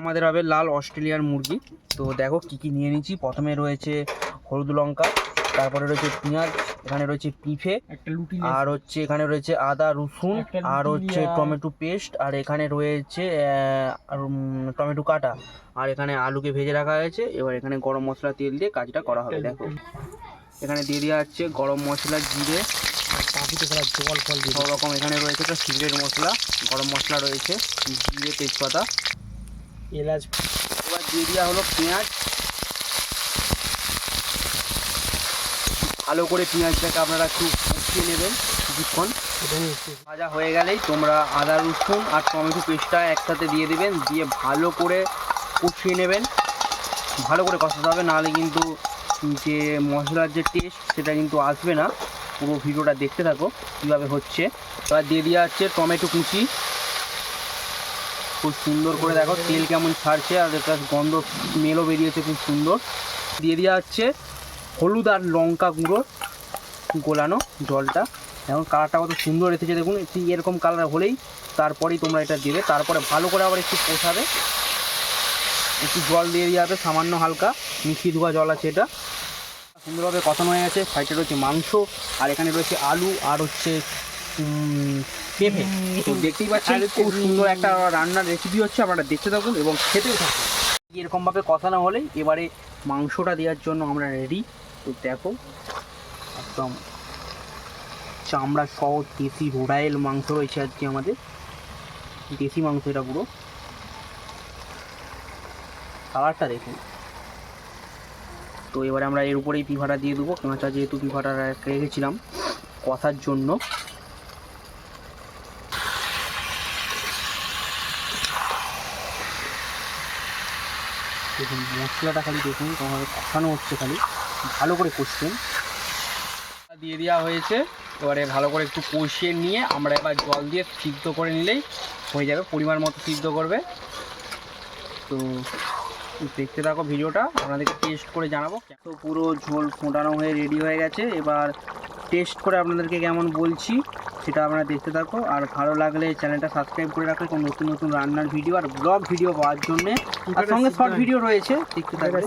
আমাদের হবে লাল অস্ট্রেলিয়ার মুরগি। তো দেখো কি কি নিয়ে নিচ্ছি। প্রথমে রয়েছে হলুদ লঙ্কা, তারপরে রয়েছে পেঁয়াজ, এখানে রয়েছে পিফে, আর হচ্ছে এখানে রয়েছে আদা রসুন, আর হচ্ছে টমেটো পেস্ট, আর এখানে রয়েছে টমেটো কাটা, আর এখানে আলুকে ভেজে রাখা হয়েছে। এবার এখানে গরম মশলা তেল দিয়ে কাজটা করা হবে। দেখো এখানে দিয়ে দেওয়া হচ্ছে গরম মশলা, জিরে, জল ফল সব রকম। এখানে রয়েছে একটা সিক্রেট মশলা, গরম মশলা রয়েছে, জিরে, তেজপাতা, এলাচ। এবার দিয়ে দেওয়া হলো পেঁয়াজ। ভালো করে পেঁয়াজটাকে আপনারা একটু কষিয়ে নেবেন কিছুক্ষণ। ভাজা হয়ে গেলেই তোমরা আদা রসুন আর টমেটো পেস্টটা একসাথে দিয়ে দেবেন, দিয়ে ভালো করে কষিয়ে নেবেন। ভালো করে কষাতে হবে, নাহলে কিন্তু যে মশলার যে টেস্ট সেটা কিন্তু আসবে না। পুরো ভিডিওটা দেখতে থাকো কীভাবে হচ্ছে। এবার দিয়ে দেওয়া হচ্ছে টমেটো কুচি। খুব সুন্দর করে দেখো তেল কেমন ছাড়ছে, আর একটা গন্ধ স্মেলও বেরিয়েছে খুব সুন্দর। দিয়ে দেওয়া হচ্ছে হলুদ আর লঙ্কা গুঁড়ো গোলানো জলটা। এখন কালারটা কত সুন্দর এসেছে দেখুন। ঠিক এরকম কালার হলেই তারপরেই তোমরা এটা দেবে। তারপরে ভালো করে আবার একটু কষাবে, একটু জল দিয়ে দেওয়া হবে সামান্য, হালকা মিষ্টি ধোয়া জল আছে। এটা সুন্দরভাবে কষানো হয়ে গেছে। সাইডে রয়েছে মাংস, আর এখানে রয়েছে আলু, আর হচ্ছে পেঁপে। তো দেখতেই পাচ্ছেন খুব সুন্দর একটা রান্নার রেসিপি হচ্ছে। আপনারা দেখতে থাকুন এবং খেতেও থাকুন। এরকমভাবে কষানো হলেই এবারে মাংসটা দেওয়ার জন্য আমরা রেডি। তো দেখো একদম চামড়া সহ দেশি রোডাইল মাংস রয়েছে আজকে আমাদের। দেশি মাংস এটা পুরো। কালারটা দেখুন। তো এবারে আমরা এর উপরেই পিফাটা দিয়ে দেবো, কাঁচা যেহেতু পিফাটা রেখেছিলাম কষার জন্য। দেখুন মশলাটা খালি দেখুন তোমাদের কষানো হচ্ছে, খালি ভালো করে কষছেন। দিয়ে দেওয়া হয়েছে। এবারে ভালো করে একটু কষিয়ে নিয়ে আমরা এবার জল দিয়ে সিদ্ধ করে নিলেই হয়ে যাবে। পরিমাণ মতো সিদ্ধ করবে। তো দেখতে থাকো ভিডিওটা, আপনাদেরকে টেস্ট করে জানাবো। তো পুরো ঝোল ফোটানো হয়ে রেডি হয়ে গেছে। এবার টেস্ট করে আপনাদেরকে কেমন বলছি সেটা আপনারা দেখতে থাকো। আর ভালো লাগলে চ্যানেলটা সাবস্ক্রাইব করে রাখো কোনো নতুন নতুন রান্নার ভিডিও আর ব্লগ ভিডিও পাওয়ার জন্যে। আর সঙ্গে শর্ট ভিডিও রয়েছে, দেখতে থাকবে।